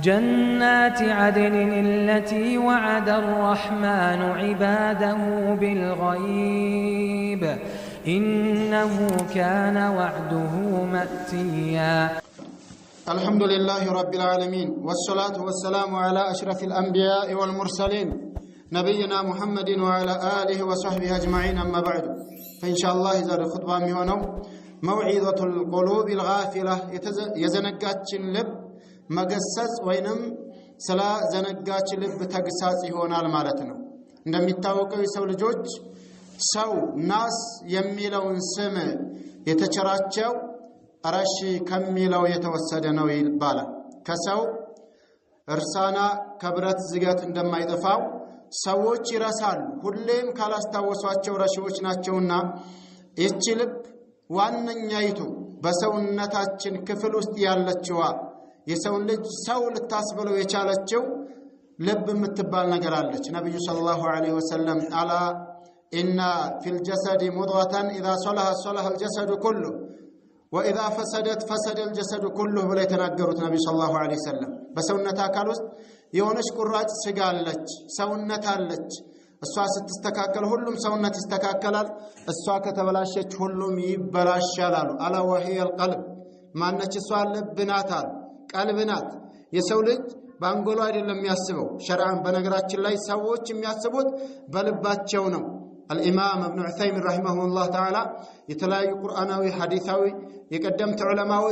جنات عدن التي وعد الرحمن عباده بالغيب إنه كان وعده مأتيا. الحمد لله رب العالمين والصلاة والسلام على أشرف الأنبياء والمرسلين نبينا محمد وعلى آله وصحبه أجمعين. أما بعد فإن شاء الله إذا الخطبة ميونو موعظة القلوب الغافلة يزنقات اللب مقصص وينم سلا زنقات اللب تقصاص هنا المالتنا عندما يتوقع يسول جوج سو ناس يميلون سمع يتشراتشو أرشي كميلو يتوسدنو يبالا كسو እርሳና ከብረት ዝጋት እንደማይጠፋው ሰዎች ይረሳሉ ሁሌም ካላስታወሷቸው ረሺዎች ናቸውና እቺ ልብ ዋነኛይቱ በሰውነታችን ክፍል ውስጥ ያለችዋ የሰው ልጅ ሰው ልታስበለው የቻለችው ልብ የምትባል ነገር አለች። ነብዩ ሰለላሁ ዐለይሂ ወሰለም አላ ኢነ ፊል ጀሰድ ሙድገተን ኢዛ ሶለሐ ሶለሐ الجسد كله وإذا فسد الجسد كله ብለው የተናገሩት ነብዩ ሰለላሁ ዐለይሂ ወሰለም በሰውነት አካል ውስጥ የሆነች ቁራጭ ስጋ አለች፣ ሰውነት አለች። እሷ ስትስተካከል ሁሉም ሰውነት ይስተካከላል፣ እሷ ከተበላሸች ሁሉም ይበላሻል አሉ። አላ ወሂየ القلب ማነች እሷ? ልብ ናት አሉ። ቀልብ ናት። የሰው ልጅ በአንጎሉ አይደለም የሚያስበው። ሸርዓን በነገራችን ላይ ሰዎች የሚያስቡት በልባቸው ነው። الإمام ابن عثيمين رحمه الله تعالى يتلاقي قرآناوي حديثاوي يقدم علماء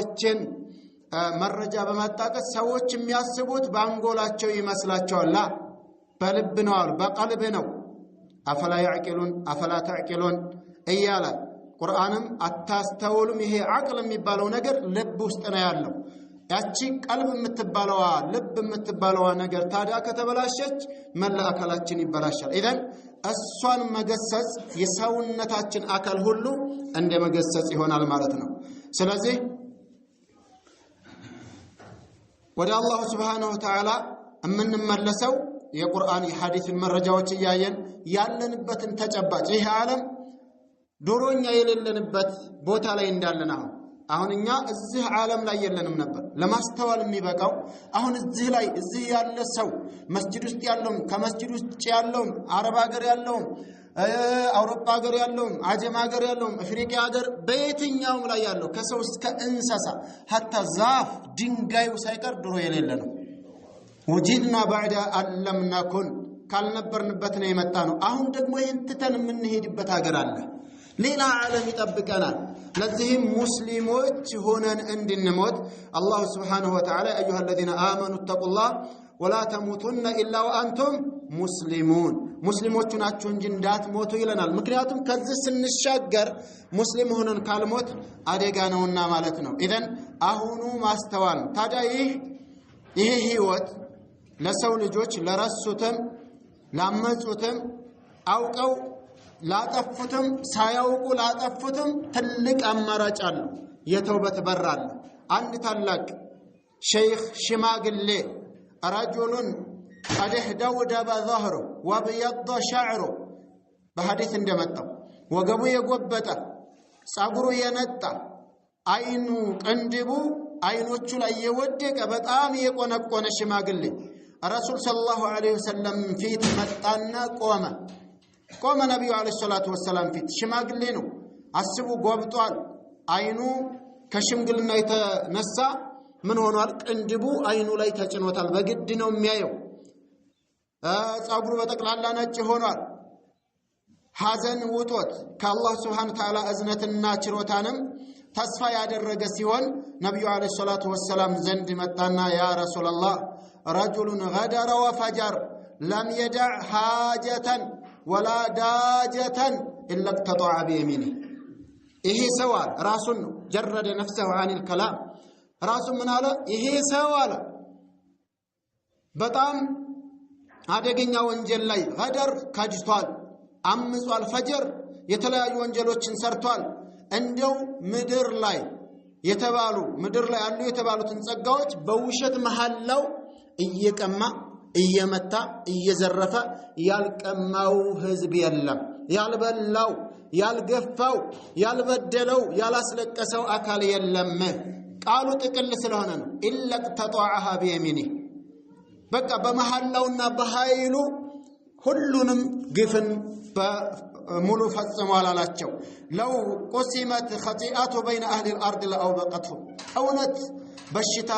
مرجع بمتاقس سووش مياسبوت بانقولاتشو يمسلاتشو لا بلب نوال بقلب نو أفلا يعقلون أفلا تعقلون إيالا قرآنم التاستولم هي عقل ميبالو نقر لب وستنا يالو ያቺ ቀልብ የምትባለዋ ልብ የምትባለዋ ነገር ታዲያ ከተበላሸች መላ አካላችን ይበላሻል። ኢዘን እሷን መገሰጽ የሰውነታችን አካል ሁሉ እንደ መገሰጽ ይሆናል ማለት ነው። ስለዚህ ወደ አላህ Subhanahu Wa Ta'ala የምንመለሰው የቁርአን የሐዲስን መረጃዎች እያየን ያለንበትን ተጨባጭ ይሄ ዓለም ዶሮኛ የሌለንበት ቦታ ላይ እንዳለን አሁን እኛ እዚህ ዓለም ላይ የለንም ነበር። ለማስተዋል የሚበቃው አሁን እዚህ ላይ እዚህ ያለ ሰው መስጂድ ውስጥ ያለው ከመስጂድ ውስጥ ያለው አረብ ሀገር ያለው አውሮፓ ሀገር ያለው አጀም ሀገር ያለው አፍሪካ ሀገር በየትኛውም ላይ ያለው ከሰው እስከ እንስሳ hatta ዛፍ ድንጋዩ ሳይቀር ድሮ የሌለ ነው። ወጂድና بعد አለም نكن ካልነበርንበት ነው የመጣ ነው። አሁን ደግሞ ይህን ትተን የምንሄድበት ሀገር አለ። ሌላ ዓለም ይጠብቀናል። ለዚህም ሙስሊሞች ሆነን እንድንሞት አላህ Subhanahu Wa Ta'ala ايها الذين امنوا اتقوا الله ولا تموتن الا وانتم مسلمون ሙስሊሞች ናችሁ እንጂ እንዳትሞቱ ይለናል። ምክንያቱም ከዚህ ስንሻገር ሙስሊም ሆነን ካልሞት አደጋ ነውና ማለት ነው። ኢዘን አሁኑ ማስተዋል ታዲያ ይሄ ህይወት ለሰው ልጆች ለረሱትም ላመጹትም አውቀው ላጠፉትም ሳያውቁ ላጠፉትም ትልቅ አማራጭ አለ። የተውበት በር አለ። አንድ ታላቅ ሼክ ሽማግሌ رجل قد اهدودب ظهره وابيض شعره በሐዲስ እንደመጣው ወገቡ የጎበጠ ጸጉሩ የነጣ አይኑ ቅንድቡ አይኖቹ ላይ የወደቀ በጣም የቆነቆነ ሽማግሌ ረሱል ሰለላሁ ዐለይሂ ወሰለም ፊት መጣና ቆመ ነብዩ ዐለይሂ ሰላቱ ወሰለም ፊት። ሽማግሌ ነው አስቡ፣ ጎብጧል። አይኑ ከሽምግልና የተነሳ ምን ሆኗል? ቅንድቡ አይኑ ላይ ተጭኖታል። በግድ ነው የሚያየው። ጸጉሩ በጠቅላላ ነጭ ሆኗል። ሐዘን ውጦት ከአላህ Subhanahu Wa Ta'ala እዝነትና ችሮታንም ተስፋ ያደረገ ሲሆን ነብዩ ዐለይሂ ሰላቱ ወሰለም ዘንድ መጣና ያ ረሱላህ ረጁሉን ገደረ ወፈጀር ለም የደዕ ሓጀተን ወላ ዳጀተን ኢላ ተጠዐ ቢየሚኒ። ይሄ ሰው ራሱን ነው ጀረደ ነፍሰሁ ዐኒል ከላም። ራሱ ምን አለ? ይሄ ሰው አለ በጣም አደገኛ ወንጀል ላይ ገደር ከጅቷል፣ አምጿል፣ ፈጀር የተለያዩ ወንጀሎችን ሰርቷል። እንደው ምድር ላይ ያሉ የተባሉትን ጸጋዎች በውሸት መሐላው እየቀማ እየመታ እየዘረፈ ያልቀማው ህዝብ የለም። ያልበላው ያልገፋው ያልበደለው ያላስለቀሰው አካል የለም። ቃሉ ጥቅል ስለሆነ ነው። ኢላ ተጧዐሃ ቢየሚኒ በቃ በመሐላውና በኃይሉ ሁሉንም ግፍን በሙሉ ፈጽሟል አላቸው ለው ቁሲመት ኸጢአቱ በይነ አህሊ الارض لأوبقتهم እውነት በሽታ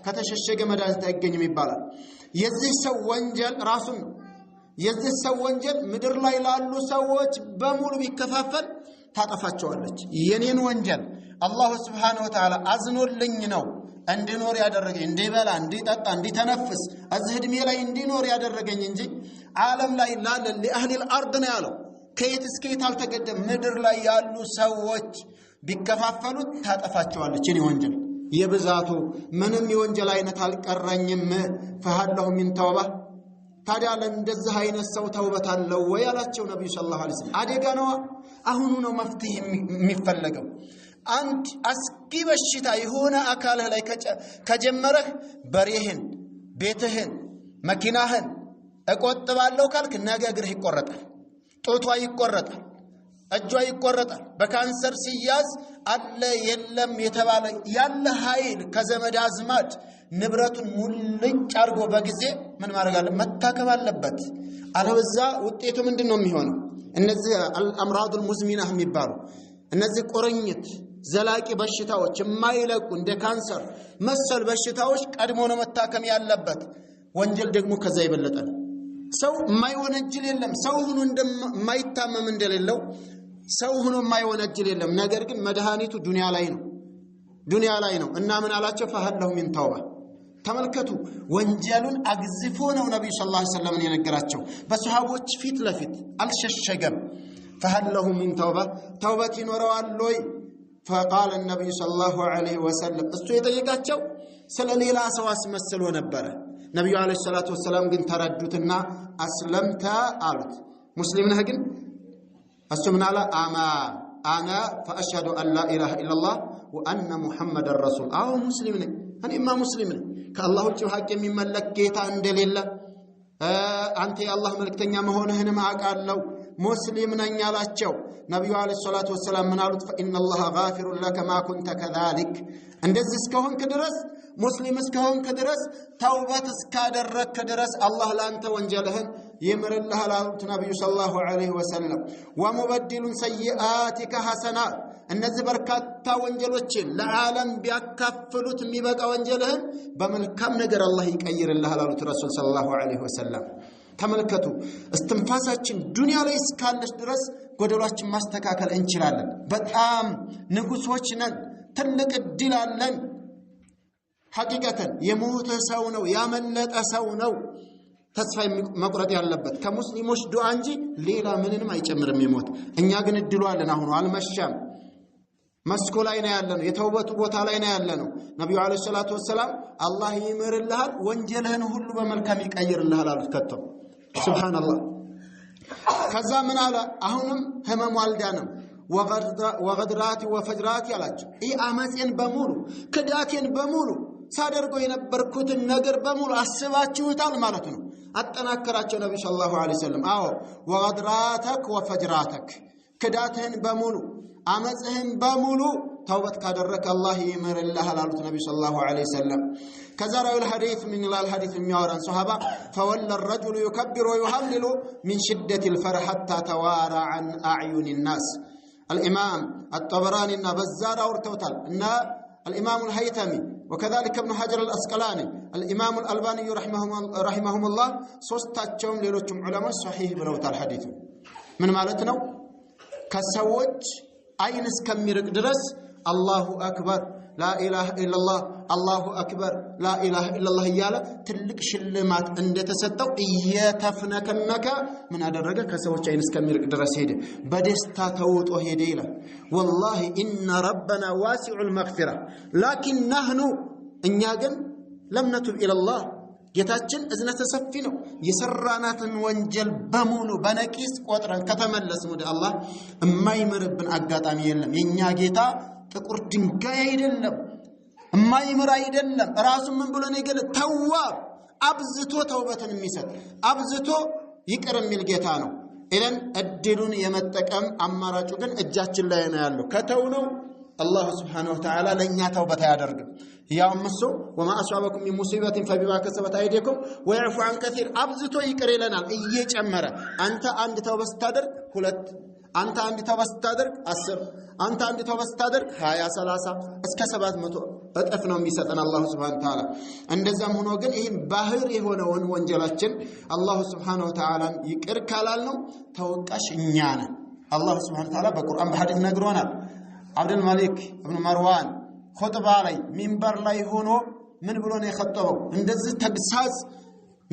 ከተሸሸገ መድኃኒት አይገኝም ይባላል የዚህ ሰው ወንጀል ራሱን የዚህ ሰው ወንጀል ምድር ላይ ላሉ ሰዎች በሙሉ ቢከፋፈል ታጠፋቸዋለች የኔን ወንጀል አላህ Subhanahu Wa Ta'ala አዝኖልኝ ነው እንዲኖር ያደረገኝ እንዲበላ እንዲጠጣ እንዲተነፍስ እዚህ እድሜ ላይ እንዲኖር ያደረገኝ እንጂ ዓለም ላይ ላለ ለአህሊ الارض ነው ያለው ከየት እስከ የት አልተገደም ምድር ላይ ያሉ ሰዎች ቢከፋፈሉት ታጠፋቸዋለች የኔ ወንጀል የብዛቱ ምንም የወንጀል አይነት አልቀረኝም فهله من توبه ታዲያ ለእንደዚህ አይነት ሰው ተውበት አለው ወይ አላቸው ነብዩ ሰለላሁ ዐለይሂ ወሰለም አደጋ ነው አሁን ነው መፍትሄ የሚፈልገው አንድ አስጊ በሽታ የሆነ አካልህ ላይ ከጀመረህ በሬህን ቤትህን መኪናህን እቆጥባለሁ ካልክ ነገ እግርህ ይቆረጣል ጦቷ ይቆረጣል እጇ ይቆረጣል በካንሰር ሲያዝ አለ የለም የተባለ ያለ ኃይል ከዘመድ አዝማድ ንብረቱን ሙልጭ አርጎ በጊዜ ምን ማድረግ አለ መታከብ አለበት አለበዛ ውጤቱ ምንድነው የሚሆነው እነዚህ الامراض المزمنه የሚባሉ እነዚህ ቁርኝት ዘላቂ በሽታዎች የማይለቁ እንደ ካንሰር መሰል በሽታዎች ቀድሞ ነው መታከም ያለበት ወንጀል ደግሞ ከዛ ይበልጣል ሰው ማይወነጅል የለም ሰው ሆኖ እንደማይታመም እንደሌለው ሰው ሆኖ ማይወነጅል የለም ነገር ግን መድኃኒቱ ዱንያ ላይ ነው እና ምን አላቸው فهله من توبه ተመልከቱ ወንጀሉን አግዝፎ ነው ነብዩ ሰለላሁ ዐለይሂ ወሰለም የነገራቸው በሱሐቦች ፊት ለፊት አልሸሸገም فهله من توبه ይኖረዋል ወይ فقال النبي صلى الله عليه وسلم እሱ የጠየቃቸው ስለሌላ ሰው አስመስሎ ነበር ነብዩ አለይሂ ሰላቱ ወሰለም ግን ተረዱትና አስለምተ አሉት ሙስሊም ነህ ግን እሱ ምን አለ انا فاشهد ان لا اله الا الله وان محمد الرسول او مسلم ነኝ እኔማ ሙስሊም ነኝ ከአላህ ውጭ ሐቅ የሚመለክ ጌታ እንደሌለ አንተ የአላህ መልእክተኛ መሆንህን ማአቃለው ሙስሊም ነኝ አላቸው ነብዩ አለይሂ ሰላቱ ወሰለም ምን አሉት فإن الله غافر لك ما كنت كذلك እንደዚህ እስከሆንክ ድረስ ሙስሊም እስከሆንክ ድረስ ተውበት እስካደረክ ድረስ አላህ ላንተ ወንጀልህን ይምርልሃል አሉት ነብዩ ሰለላሁ ዐለይሂ ወሰለም ومبدل سيئاتك حسنات እነዚህ በርካታ ወንጀሎችን ለዓለም ቢያካፍሉት የሚበቃ ወንጀልህን በመልካም ነገር አላህ ይቀይርልሃል አሉት ረሱል ሰለላሁ ዐለይሂ ወሰለም ተመልከቱ እስትንፋሳችን ዱንያ ላይ እስካለች ድረስ ጎደሏችን ማስተካከል እንችላለን በጣም ንጉሶች ነን ትልቅ እድል አለን ሐቂቀተን የሞተ ሰው ነው ያመለጠ ሰው ነው ተስፋ መቁረጥ ያለበት ከሙስሊሞች ዱዓ እንጂ ሌላ ምንንም አይጨምርም የሞት እኛ ግን እድሉ አለን አሁን አልመሻም መስኮ ላይ ነው ያለነው የተውበቱ ቦታ ላይ ነው ያለነው ነብዩ አለይሂ ሰላቱ ወሰለም አላህ ይምርልሃል ወንጀልህን ሁሉ በመልካም ይቀይርልሃል አሉት ከተው ሱብሃንአላህ ከዛ ምን አለ አሁንም ህመም አልዳንም ወገድራቲ ወፈጅራቲ አላቸው አመጽን በሙሉ ክዳቴን በሙሉ ሳደርገው የነበርኩትን ነገር በሙሉ አስባችሁታል ማለት ነው አጠናከራቸው ነብዩ ሰለላሁ ዐለይሂ ወሰለም አዎ ወገድራተክ ወፈጅራተክ ክዳትህን በሙሉ አመጽህን በሙሉ ተውበት ካደረክ አላህ ይምርልሃል አሉት ነብዩ ሰለላሁ ዐለይሂ ወሰለም كذا الحديث من الحديث الميوران صحابة فولى الرجل يكبر ويهلل من شدة الفرح حتى توارى عن أعين الناس الإمام الطبراني بزار أورتوتال الإمام الهيثمي وكذلك ابن حجر الأسقلاني الإمام الألباني رحمهم الله صوستاتهم ليلوتهم علماء صحيح بلوت الحديث من مالتنا كسوج أين اسكميرك درس الله أكبر لا إله إلا الله الله أكبر لا إله إلا الله يالا تلك شلمات عند تسطو يتفنكنك من هذا الرجل كسوت عين اسكميرك درس هيدا بدستا توت وهيدا والله إن ربنا واسع المغفرة لكن نحن إنياجن لم نتب إلى الله ጌታችን እዝነተ ሰፊ ነው የሰራናትን ወንጀል በሙሉ በነቂስ ቆጥረን ከተመለስን ወደ አላህ የማይምርብን አጋጣሚ የለም የኛ ጌታ ጥቁር ድንጋይ አይደለም የማይምር አይደለም ራሱ ምን ብሎ ነው ይገለ ተዋብ አብዝቶ ተውበትን የሚሰጥ አብዝቶ ይቅር የሚል ጌታ ነው ኢለን እድሉን የመጠቀም አማራጩ ግን እጃችን ላይ ነው ያለው ከተውነው الله سبحانه وتعالى لن يتوبة يدرج يا أمسو وما أصابكم من مصيبة فبما كسبت أيديكم ويعفو عن كثير أبزتو يكري لنا إيج أمرا أنت عند توبة تدرج كلت أنت عند توبة تدرج أسر أنت عند توبة تدرج هاي سلاسة اسكسبات متو أتفنوا ميساتنا الله سبحانه وتعالى عند زمان وجن إيه باهر هنا وانجلاتشن الله سبحانه وتعالى يكر كلامه توكش نيانا الله سبحانه وتعالى بالقرآن بحديث نقرونا عبد الملك ابن مروان خطبة علي منبر لا يهونو من بلون يخطبه عندز تقساز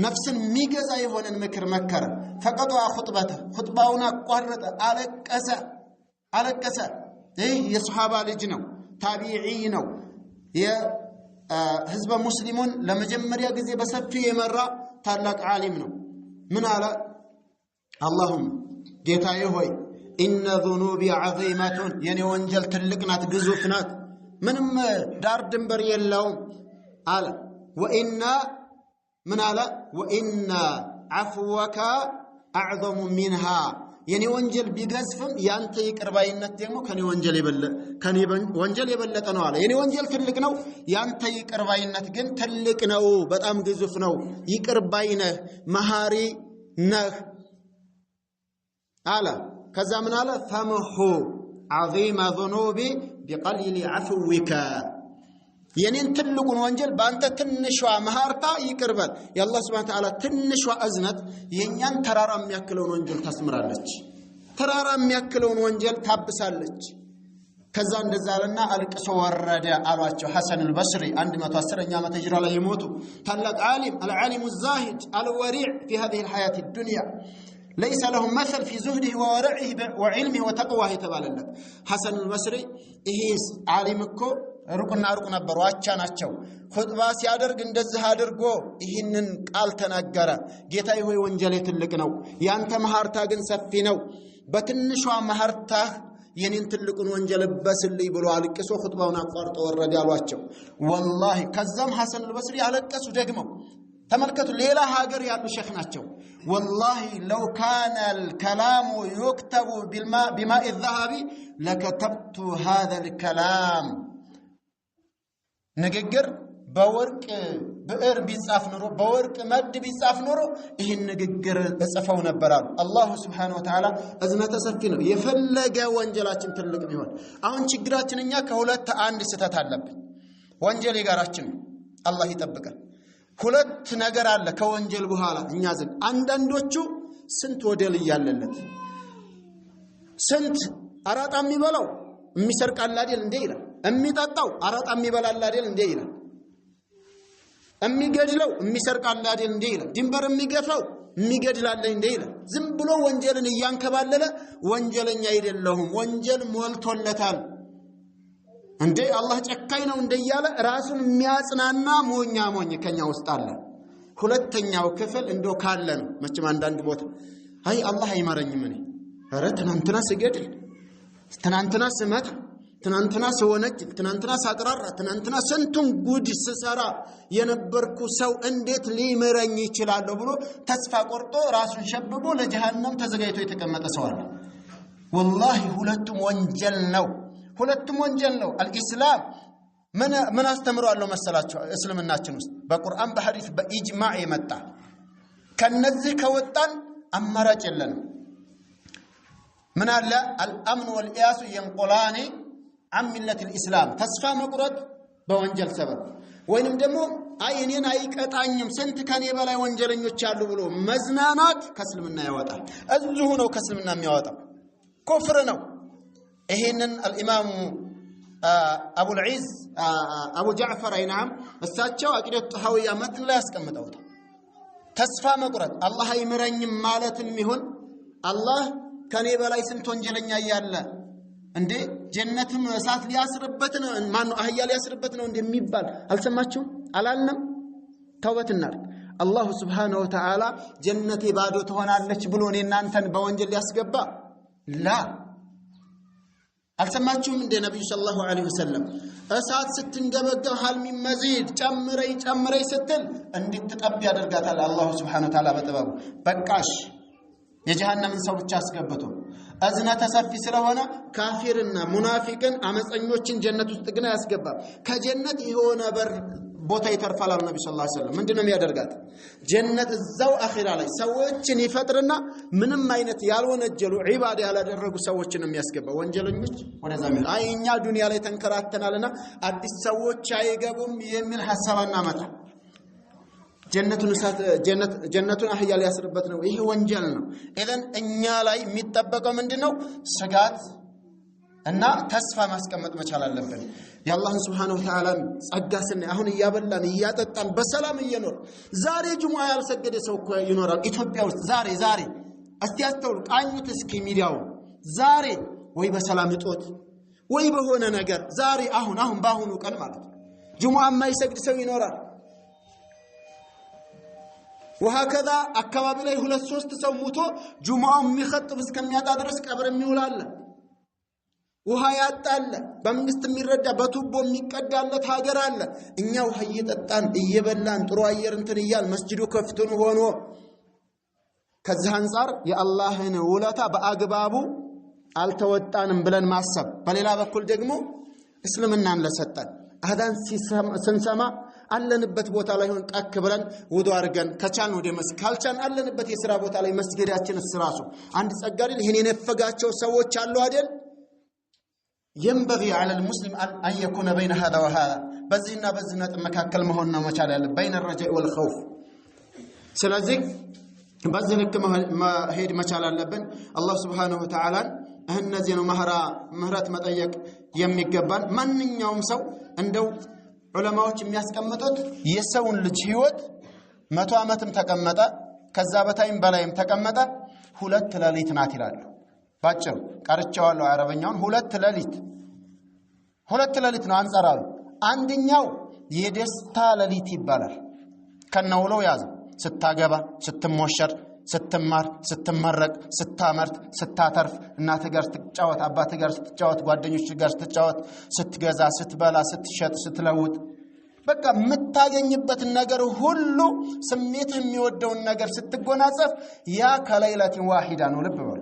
نفس ميجز يهون المكر مكر فقطع خطبهنا قرط على كسا ايه يا صحابه لجنو تابعينو يا حزب مسلمون لما جمريا غزي بسفي يمرا تالاق عالم نو من على اللهم جيتاي هوي إن ذنوبي عظيمة يعني وانجل تلقنات قزوفنات منم دار دنبر يلاوم على وإن عفوك أعظم منها يعني وانجل بيقزفم يانتي يقرباينات ديمو كان وانجل يبلت أنو على يعني وانجل تلقنو يانتي يقرباينات جن تلقنو بتأم قزوفنو يقرباينه مهاري نخ على كذا من على فمحو عظيم ذنوبي بقليل عفوك يعني تلقون وانجل بانت تنشوا مهارتا يقربل يا الله سبحانه وتعالى تنشوا أزنت ينيان ترارم يأكلون وانجل تسمرالج ترارم يأكلون وانجل تابسالج كذا نزالنا القصو ورد على حسن البصري عندما تأثر نعمة تجرى له يموتوا تلق العالم الزاهد الوريع في هذه الحياة الدنيا ليس لهم مثل في زهده وورعه وعلمه وتقواه تبالله حسن البصري إهيس عالمكو ركنا برواچا ናቸው ኹጥባ ሲያደርግ እንደዚህ አድርጎ ይህንን ቃል ተናገረ ጌታዬ ሆይ ወንጀሌ ትልቅ ነው ያንተ መሐርታ ግን ሰፊ ነው በትንሿ መሐርታ የኔን ትልቁን ወንጀል በስልይ ብሎ አልቅሶ ኹጥባውን አቋርጦ ወረደ ያሏቸው والله ከዛም ሐሰን البصري አለቀሱ ደግሞ ተመልከቱ ሌላ ሀገር ያሉ ሼክ ናቸው والله لو كان الكلام يكتب بماء الذهب لكتبت هذا الكلام ንግግር በወርቅ ብዕር ቢጻፍ ኖሮ በወርቅ መድ ቢጻፍ ኖሮ ይሄን ንግግር እጽፈው ነበር አሉ አላህ Subhanahu Wa Ta'ala እዝነተ ሰፊ ነው የፈለገ ወንጀላችን ትልቅ ቢሆን አሁን ችግራችንኛ ከሁለት አንድ ስተት አለብን ወንጀል ይጋራችን አላህ ይጠብቀን ሁለት ነገር አለ ከወንጀል በኋላ እኛ ዘንድ አንዳንዶቹ ስንት ወደል ይያለለት ስንት አራጣ የሚበላው የሚሰርቃል አይደል እንዴ ይላል የሚጣጣው አራጣ የሚበላል አይደል እንዴ ይላል የሚገድለው የሚሰርቃል አይደል እንዴ ይላል ድንበር የሚገፋው የሚገድላል እንዴ ይላል ዝም ብሎ ወንጀልን ያንከባለለ ወንጀለኛ አይደለሁም ወንጀል ሞልቶለታል እንዴ አላህ ጨካኝ ነው እንደያለ ራሱን የሚያጽናና ሞኝ ከኛ ውስጥ አለ ሁለተኛው ክፍል እንዶ ካለ ነው መቼም አንዳንድ ቦታ አይ አላህ አይማረኝም እኔ አረ ትናንትና ስገድል ትናንትና ስመት ትናንትና ስወነጅ ትናንትና ሳጥራራ ትናንትና ስንቱን ጉድ ስሰራ የነበርኩ ሰው እንዴት ሊመረኝ ይችላል ብሎ ተስፋ ቆርጦ ራሱን ሸብቦ ለጀሃነም ተዘጋጅቶ የተቀመጠ ሰው አለ والله ሁለቱም ወንጀል ነው الاسلام من استمروا الله መስላችሁ እስልምናችን ውስጥ በቁርአን በሐዲስ በኢጅማዕ የመጣ ከነዚህ ከወጣን አማራጭ የለንም من አለ الامن والإياس ينقلان عن ملة الإسلام ተስፋ መቁረጥ በወንጀል ሰበብ ወይንም ደግሞ አይኔን አይቀጣኝም ስንት ከኔ በላይ ወንጀለኞች አሉ ብሎ መዝናናት ከእስልምና ያወጣል እዚሁ ነው ከእስልምና የሚያወጣው ኩፍር ነው ይሄንን الامام ابو العز ابو جعفر አይናም እሳቸው አቂደት ጣሃዊያ መትን ላይ ያስቀምጠውት ተስፋ መቁረጥ አላህ አይምረኝም ማለትም ይሁን አላህ ከኔ በላይ ስንት ወንጀለኛ ያያለ እንዴ ጀነትም እሳት ሊያስርበት ነው ማን ነው አህያ ሊያስርበት ነው እንደሚባል አልሰማችሁም አላልንም ተውበትና አላህ Subhanahu Wa Ta'ala ጀነቴ ባዶ ትሆናለች ብሎ እናንተን በወንጀል ሊያስገባ ላ አልሰማችሁም እንደ ነብዩ ሰለላሁ ዐለይሂ ወሰለም እሳት ስትንገበገብ ሐልሚ መዚድ ጨምረይ ስትል እንድትጠብ ያደርጋታል አላህ Subhanahu Wa Ta'ala በጥበቡ በቃሽ የጀሃነምን ሰው ብቻ አስገብቶ እዝነተ ሰፊ ስለሆነ ካፊርና ሙናፊቅን አመፀኞችን ጀነት ውስጥ ግን ያስገባል። ከጀነት የሆነ በር ቦታ ይተርፋል አሉ ነብዩ ሰለላሁ ዐለይሂ ወሰለም። ምንድነው የሚያደርጋት? ጀነት እዛው አኺራ ላይ ሰዎችን ይፈጥርና ምንም አይነት ያልወነጀሉ ዒባዳ ያላደረጉ ሰዎችን ነው የሚያስገባው። ወንጀለኞች ወደዛ ምን እኛ ዱንያ ላይ ተንከራተናልና አዲስ ሰዎች አይገቡም የሚል ሐሳብ አናመጣ። ጀነቱን አህያ ሊያስርበት ነው። ይሄ ወንጀል ነው። ኢዘን እኛ ላይ የሚጠበቀው ምንድነው? ስጋት እና ተስፋ ማስቀመጥ መቻል አለብን። የአላህን Subhanahu Wa Ta'ala ጸጋ ስናይ አሁን እያበላን እያጠጣን በሰላም እየኖር ዛሬ ጁሙዓ ያልሰገደ ሰው እኮ ይኖራል ኢትዮጵያ ውስጥ ዛሬ እስቲ አስተውሉ ቃኙት እስኪ ሚዲያው ዛሬ ወይ በሰላም እጦት ወይ በሆነ ነገር ዛሬ አሁን ባሁኑ ቀን ማለት ነው ጁሙዓ የማይሰግድ ሰው ይኖራል። ወሃከዛ አካባቢ ላይ 2-3 ሰው ሞቶ ጁሙዓው የሚخطብ እስከሚያጣ ድረስ ቀብር የሚውላል። ውሃ ያጣለ በመንግስት የሚረዳ በቱቦ የሚቀዳለት ሀገር አለ። እኛ ውሃ እየጠጣን እየበላን ጥሩ አየር እንትን ይያል መስጂዱ ከፍቱን ሆኖ ከዚህ አንፃር የአላህን ውለታ በአግባቡ አልተወጣንም ብለን ማሰብ። በሌላ በኩል ደግሞ እስልምናን ለሰጠን አዳን ስንሰማ አለንበት ቦታ ላይ ሆን ጣክ ብለን ውዱ አድርገን ከቻልን ወደ መስጊድ ካልቻልን አለንበት የሥራ ቦታ ላይ መስጊዳችን እስራሱ አንድ ጸጋሪል ይሄን የነፈጋቸው ሰዎች አሉ አይደል? ينبغي على المسلم أن يكون بين هذا وهذا بزينا مكاكل مهنا مشاعر بين الرجاء والخوف سلازك بزنك ما هيد مشاعر لبن الله سبحانه وتعالى هن زينو مهرات مطيق يمي قبان من يوم سو عنده علماء የሚያስቀምጡት የሰውን ልጅ ህይወት 100 ዓመትም ተቀመጠ ከዛበታይም በላይም ተቀመጠ 2 ሌሊት ናት ይላሉ። ባጭሩ ቀርቻለሁ አረበኛውን 2 ሌሊት ነው አንጸራው። አንደኛው የደስታ ሌሊት ይባላል። ከነውለው ያዘ ስታገባ ስትሞሸር ስትማር ስትመረቅ ስታመርት ስታተርፍ እናት ጋር ስትጫወት አባት ጋር ስትጫወት ጓደኞች ጋር ስትጫወት ስትገዛ ስትበላ ስትሸጥ ስትለውጥ በቃ የምታገኝበት ነገር ሁሉ ስሜት የሚወደውን ነገር ስትጎናጸፍ ያ ከሌሊት ዋሂዳ ነው። ልብ በሉ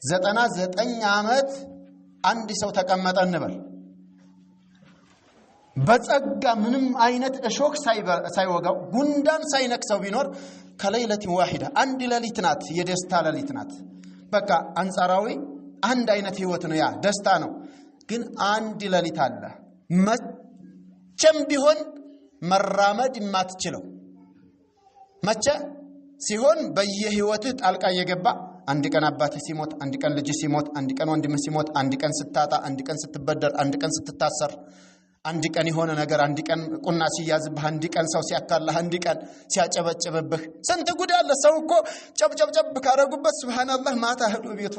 99 ዓመት አንድ ሰው ተቀመጠ እንበል በጸጋ ምንም አይነት እሾክ ሳይወጋው ጉንዳን ሳይነክሰው ቢኖር ከሌሊት ዋሂዳ አንድ ሌሊት ናት የደስታ ሌሊት ናት። በቃ አንጻራዊ አንድ አይነት ህይወት ነው ያ ደስታ ነው። ግን አንድ ሌሊት አለ መቼም ቢሆን መራመድ የማትችለው መቼ ሲሆን በየህይወት ጣልቃ እየገባ አንድ ቀን አባቴ ሲሞት አንድ ቀን ልጅ ሲሞት አንድ ቀን ወንድም ሲሞት አንድ ቀን ስታጣ አንድ ቀን ስትበደር አንድ ቀን ስትታሰር አንድ ቀን የሆነ ነገር አንድ ቀን ቁና ሲያዝብህ አንድ ቀን ሰው ሲያካላህ አንድ ቀን ሲያጨበጭብብህ ስንት ጉድ አለ። ሰው እኮ ጨብጨብጨብ ካረጉበት ሱብሃንአላህ ማታ ሄዶ ቤቱ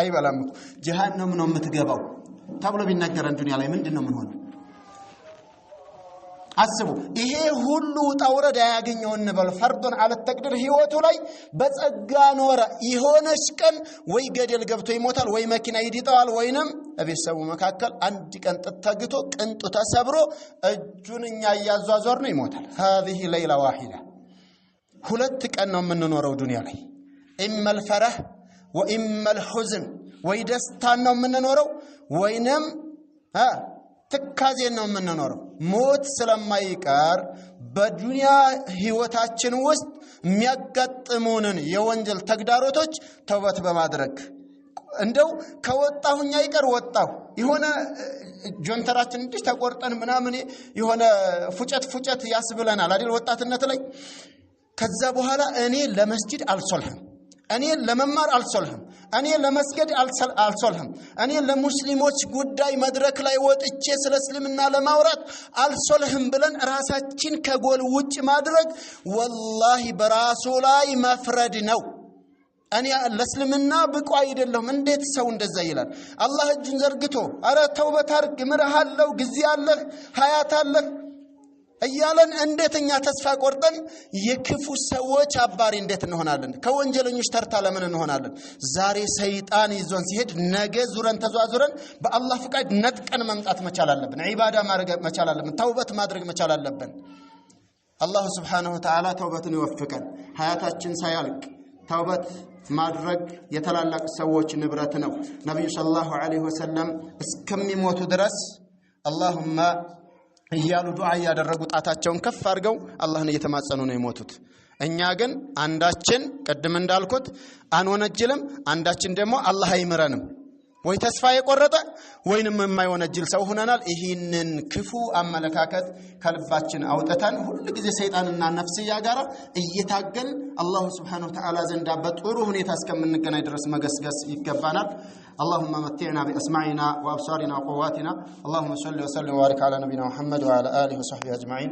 አይበላም ጀሃነም ነው የምትገባው ተብሎ ቢነገረን ዱንያ ላይ ምንድነው ምን ሆነ? አስቡ ይሄ ሁሉ ታውረድ ያገኘው እንበል ፈርዶን አለ ተቅድር ህይወቱ ላይ በጸጋ ኖረ ይሆነሽ ቀን ወይ ገደል ገብቶ ይሞታል ወይ መኪና ይዲጣዋል ወይንም በቤተሰቡ መካከል አንድ ቀን ተተግቶ ቅንጡ ተሰብሮ እጁንኛ ያዟዟር ነው ይሞታል። هذه ليله واحده 2 ቀን ነው የምንኖረው ዱንያ ላይ اما الفرح واما الحزن ወይ ደስታ ነው የምንኖረው ወይንም ተካዜን ነው የምንኖረው። ሞት ስለማይቀር በዱንያ ህይወታችን ውስጥ የሚያጋጥሙንን የወንጀል ተግዳሮቶች ተውበት በማድረግ እንደው ከወጣሁኛ ይቀር ወጣሁ የሆነ ጆንተራችን እንዲህ ተቆርጠን ምናምን የሆነ ፉጨት ያስብለናል አይደል ወጣትነት ላይ። ከዛ በኋላ እኔ ለመስጂድ አልሶልህም እኔ ለመማር አልሶልህም እኔ ለመስገድ አልሶልህም እኔ ለሙስሊሞች ጉዳይ መድረክ ላይ ወጥቼ ስለ እስልምና ለማውራት አልሶልህም ብለን ራሳችን ከጎል ውጭ ማድረግ ወላሂ በራሱ ላይ መፍረድ ነው። እኔ ለእስልምና ብቁ አይደለሁም እንዴት ሰው እንደዛ ይላል? አላህ እጁን ዘርግቶ አረ ተውበት አድርግ ምርሃለው ጊዜ አለህ ሀያት አለህ እያለን እንዴትኛ ተስፋ ቆርጠን የክፉ ሰዎች አባሪ እንዴት እንሆናለን? ከወንጀለኞች ተርታ ለምን እንሆናለን? ዛሬ ሰይጣን ይዞን ሲሄድ ነገ ዙረን ተዟዙረን በአላህ ፍቃድ ነጥቀን መምጣት መቻል አለብን። ዒባዳ ማድረግ መቻል አለብን። ተውበት ማድረግ መቻል አለብን። አላህ Subhanahu Wa Ta'ala ተውበትን ይወፍቀን። ሀያታችን ሳያልቅ ተውበት ማድረግ የተላላቅ ሰዎች ንብረት ነው ነብዩ ሰለላሁ ዐለይሂ ወሰለም እስከሚሞቱ ድረስ اللهم እያሉ ዱዓ ያደረጉ ጣታቸውን ከፍ አድርገው አላህን እየተማጸኑ ነው የሞቱት እኛ ግን አንዳችን ቀድም እንዳልኩት አንወነጅልም አንዳችን ደግሞ አላህ አይምረንም ወይ ተስፋ የቆረጠ ወይንም የማይወነጅል ሰው ሆነናል ይሄንን ክፉ አመለካከት ከልባችን አውጥተን ሁሉ ጊዜ ሰይጣንና ነፍስያ ጋራ እየታገል አላህ Subhanahu Wa Ta'ala ዘንዳ በጥሩ ሁኔታ እስከምንገናኝ ድረስ መገስገስ ይገባናል اللهم متعنا بأسماعنا وأبصارنا وقواتنا اللهم صل وسلم وبارك على نبينا محمد وعلى آله وصحبه أجمعين